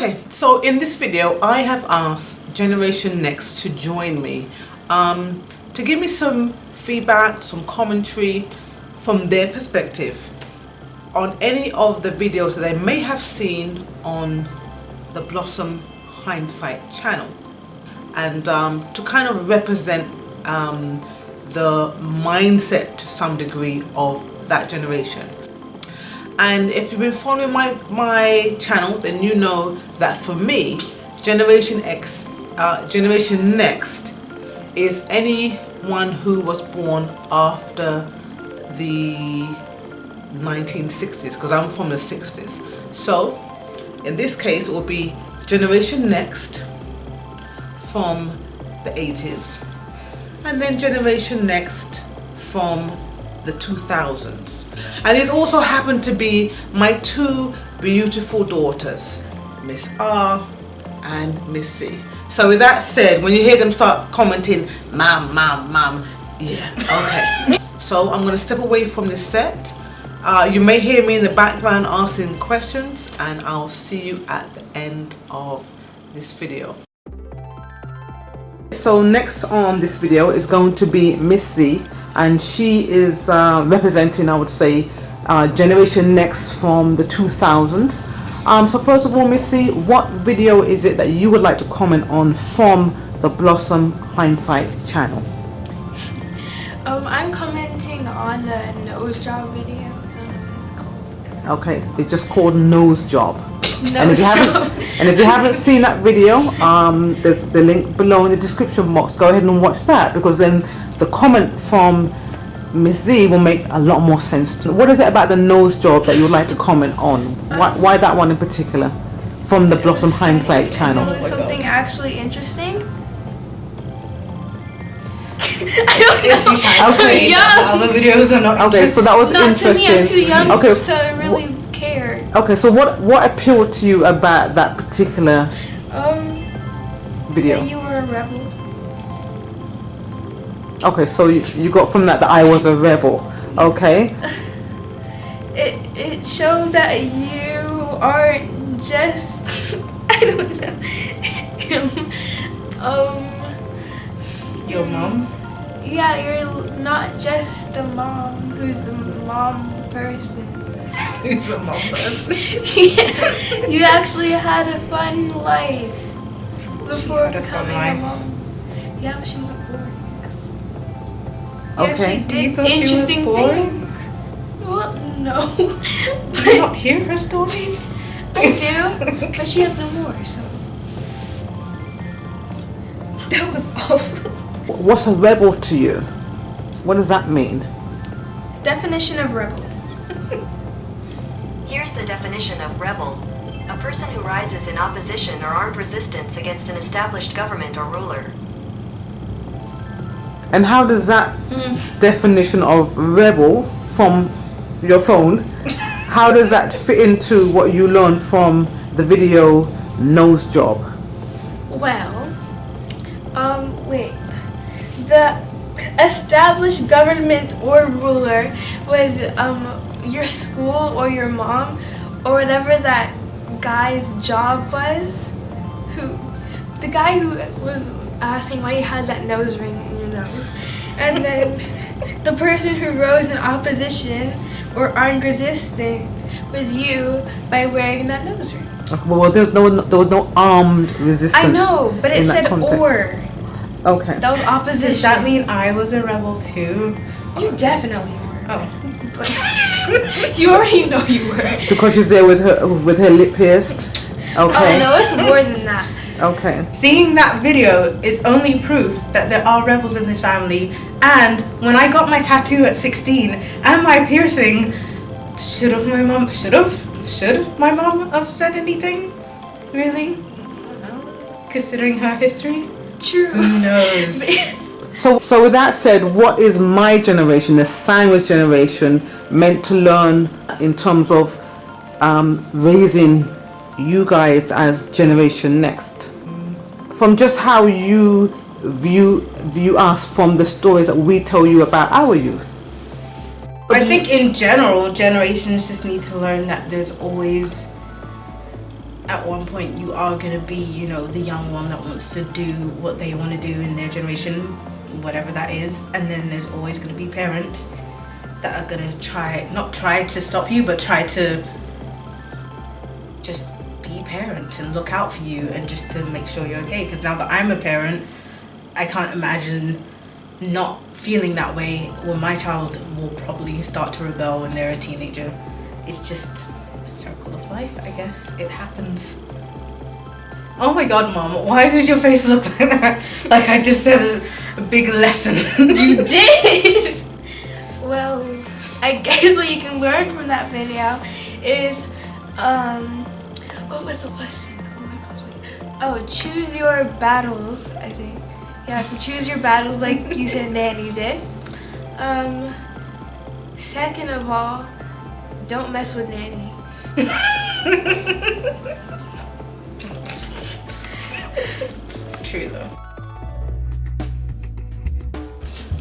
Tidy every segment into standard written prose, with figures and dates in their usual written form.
Okay, so in this video I have asked Generation Next to join me to give me some feedback, some commentary from their perspective on any of the videos that they may have seen on the Blossom Hindesight channel, and to kind of represent the mindset to some degree of that generation. And if you've been following my channel, then you know that for me, Generation Next is anyone who was born after the 1960s, because I'm from the 60s. So in this case it will be Generation Next from the 80s, and then Generation Next from the 2000s. And these also happen to be my two beautiful daughters, Miss R and Missy. So with that said, when you hear them start commenting, mom, yeah, okay. So I'm going to step away from this set. You may hear me in the background asking questions, and I'll see you at the end of this video. So next on this video is going to be Missy, and she is representing, I would say, Generation Next from the 2000s. So first of all, Missy, what video is it that you would like to comment on from the Blossom Hindesight channel? I'm commenting on the nose job video. Okay, it's just called Nose Job. And if you haven't seen that video, there's the link below in the description box. Go ahead and watch that, because then the comment from Miss Z will make a lot more sense to me. What is it about the nose job that you would like to comment on? Why that one in particular from the Blossom Hindsight channel? It was something actually interesting. I don't know. Okay. Other videos are not okay, so that was interesting. To me, I'm too young to really care. Okay, so what appealed to you about that particular video? That you were a rebel. Okay, so you got from that I was a rebel. Okay. It showed that you aren't just I don't know. Your mom? Yeah, you're not just a mom who's the mom person. Who's a mom person? Yeah, you actually had a fun life before becoming a mom. Yeah, but she wasn't boring. You okay. did thought interesting she was boring? things. Well, no. Do you not hear her stories? I do, but she has no more, so. That was awful. What's a rebel to you? What does that mean? Definition of rebel. Here's the definition of rebel. A person who rises in opposition or armed resistance against an established government or ruler. And how does that definition of rebel from your phone, how does that fit into what you learned from the video Nose Job? Well, wait. The established government or ruler was your school or your mom or whatever that guy's job was. The guy who was asking why you had that nose ring in your nose, and then the person who rose in opposition or armed resistance was you by wearing that nose ring. Well, there was no armed resistance. I know, but it said context. or. Okay. That was opposition. Does that mean I was a rebel too? You definitely were. Oh. But you already know you were. Because she's there with her lip pierced. Okay. Oh no, it's more than that. Okay. Seeing that video is only proof that there are rebels in this family. And when I got my tattoo at 16 and my piercing, should my mom have said anything? Really? Considering her history? True. Who knows? So with that said, what is my generation, the sandwich generation, meant to learn in terms of raising you guys as Generation Next? From just how you view us from the stories that we tell you about our youth. I think in general, generations just need to learn that there's always at one point you are going to be, you know, the young one that wants to do what they want to do in their generation, whatever that is. And then there's always going to be parents that are going to not try to stop you, but try to just be parents and look out for you and just to make sure you're okay. Because now that I'm a parent, I can't imagine not feeling that way when my child will probably start to rebel when they're a teenager. It's just a circle of life, I guess. It happens. Oh my god, Mom, why did your face look like that? Like I just said a big lesson. You did! Well, I guess what you can learn from that video is, what was the lesson? Oh my gosh, wait. Oh, choose your battles, I think. Yeah, so choose your battles like you said Nanny did. Second of all, don't mess with Nanny. True though.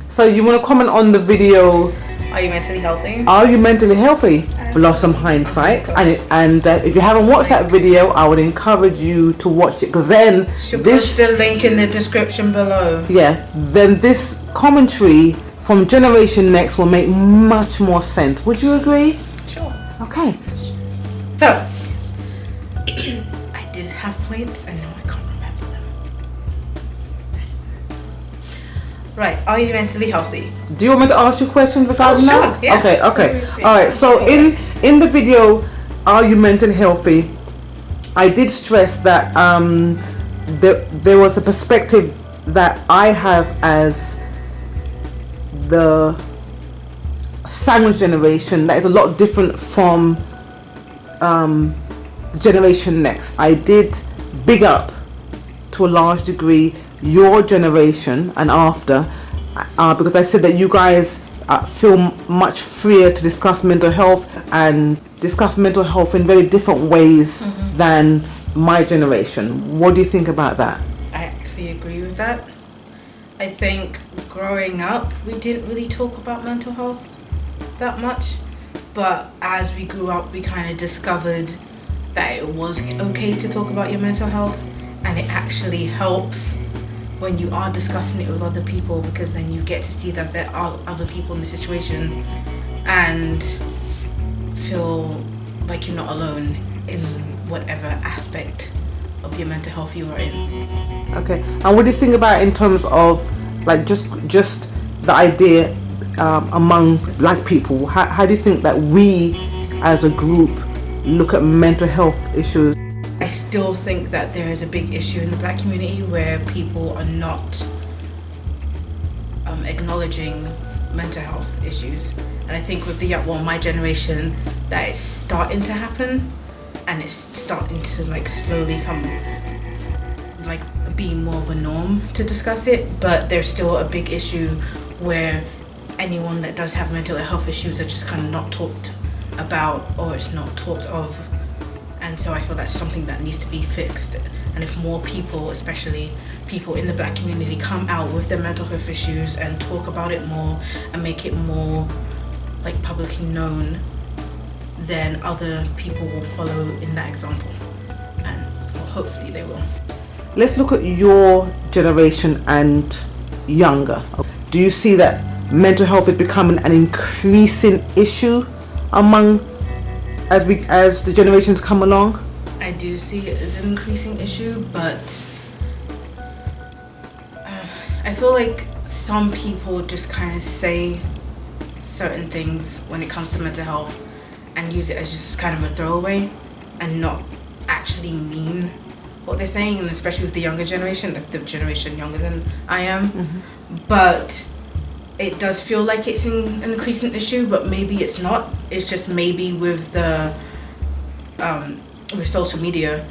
So you want to comment on the video? Are you mentally healthy? Are you mentally healthy? Blossom Hindsight. And if you haven't watched that video, I would encourage you to watch it, because then She'll post the link in the description below. Yeah, then this commentary from Generation Next will make much more sense. Would you agree? Sure. Okay. So, I did have points and now I can't remember them. That's right. Are you mentally healthy? Do you want me to ask you questions regarding sure, that? yes. Okay. All right. So in the video, are you mentally healthy? I did stress that there was a perspective that I have as the sandwich generation that is a lot different from Generation Next. I did big up to a large degree your generation and after, because I said that you guys feel much freer to discuss mental health and discuss mental health in very different ways than my generation. What do you think about that? I actually agree with that. I think growing up, we didn't really talk about mental health that much. But as we grew up, we kind of discovered that it was okay to talk about your mental health. And it actually helps when you are discussing it with other people, because then you get to see that there are other people in the situation and feel like you're not alone in whatever aspect of your mental health you are in. Okay. And what do you think about in terms of like just the idea among black people? How do you think that we as a group look at mental health issues? I still think that there is a big issue in the black community where people are not acknowledging mental health issues. And I think with my generation, that is starting to happen, and it's starting to like slowly come like being more of a norm to discuss it. But there's still a big issue where anyone that does have mental health issues are just kind of not talked about, or it's not talked of. And so I feel that's something that needs to be fixed. And if more people, especially people in the black community, come out with their mental health issues and talk about it more and make it more like publicly known, then other people will follow in that example, and well, hopefully they will. Let's look at your generation and younger. Do you see that mental health is becoming an increasing issue among as the generations come along? I do see it as an increasing issue, but I feel like some people just kind of say certain things when it comes to mental health and use it as just kind of a throwaway and not actually mean what they're saying, and especially with the younger generation, the generation younger than I am. But it does feel like it's an increasing issue, but maybe it's not. It's just maybe with the with social media,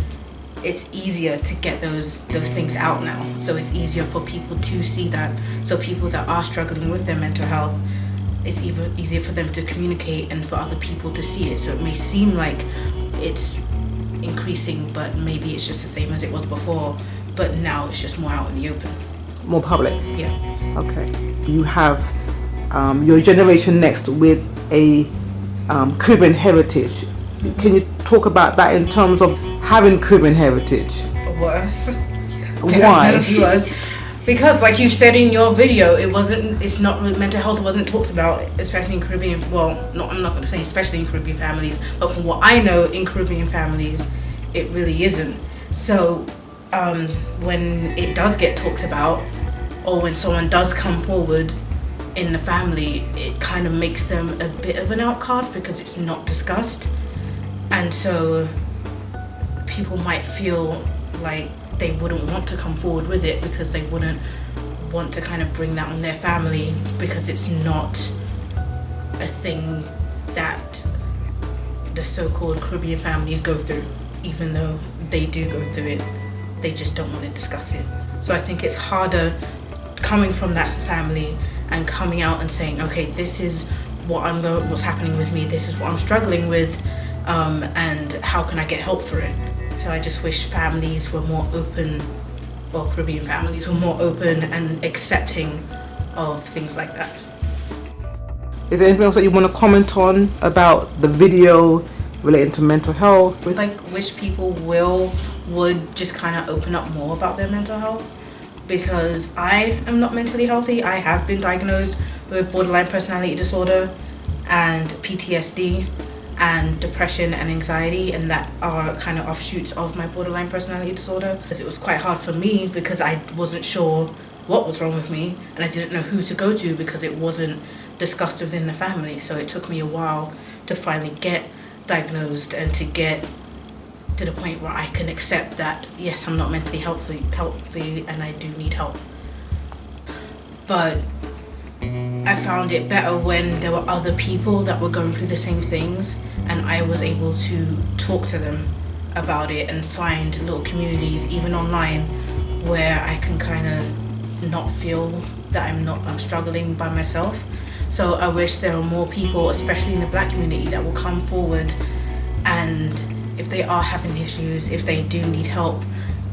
it's easier to get those things out now. So it's easier for people to see that. So people that are struggling with their mental health, it's easier for them to communicate and for other people to see it. So it may seem like it's increasing, but maybe it's just the same as it was before. But now it's just more out in the open. More public? Yeah. Okay. You have your generation next with a Caribbean heritage. Can you talk about that in terms of having Caribbean heritage? Was. Why? Definitely was. Because like you said in your video, it's not mental health wasn't talked about, especially in Caribbean, I'm not going to say especially in Caribbean families, but from what I know in Caribbean families, it really isn't. So when it does get talked about, or when someone does come forward in the family, it kind of makes them a bit of an outcast because it's not discussed. And so people might feel like they wouldn't want to come forward with it because they wouldn't want to kind of bring that on their family because it's not a thing that the so-called Caribbean families go through. Even though they do go through it, they just don't want to discuss it. So I think it's harder coming from that family and coming out and saying, okay, this is what's happening with me, this is what I'm struggling with, and how can I get help for it. So I just wish families were more open, or Caribbean families were more open and accepting of things like that. Is there anything else that you want to comment on about the video relating to mental health? Wish people would just kind of open up more about their mental health, because I am not mentally healthy. I have been diagnosed with borderline personality disorder and PTSD and depression and anxiety, and that are kind of offshoots of my borderline personality disorder. Because it was quite hard for me because I wasn't sure what was wrong with me and I didn't know who to go to because it wasn't discussed within the family. So it took me a while to finally get diagnosed and to get to the point where I can accept that yes, I'm not mentally healthy and I do need help. But I found it better when there were other people that were going through the same things and I was able to talk to them about it and find little communities, even online, where I can kind of not feel that I'm struggling by myself. So I wish there were more people, especially in the Black community, that will come forward, and if they are having issues, if they do need help,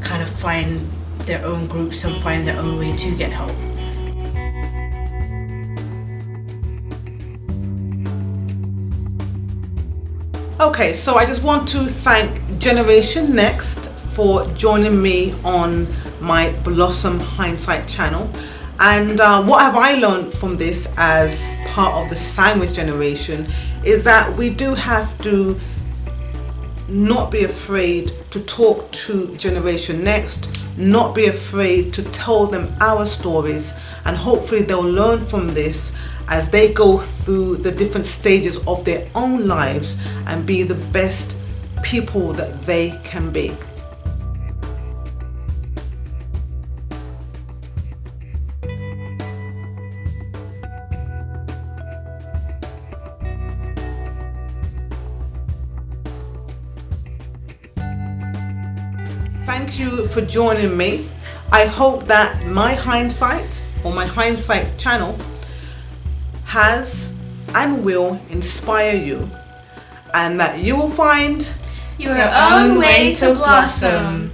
kind of find their own groups and find their own way to get help. Okay, so I just want to thank Generation Next for joining me on my Blossom Hindesight channel. And what have I learned from this as part of the sandwich generation is that we do have to not be afraid to talk to Generation Next, not be afraid to tell them our stories, and hopefully they'll learn from this as they go through the different stages of their own lives and be the best people that they can be. Thank you for joining me. I hope that my hindsight, or my hindsight channel, has and will inspire you, and that you will find your own way to blossom.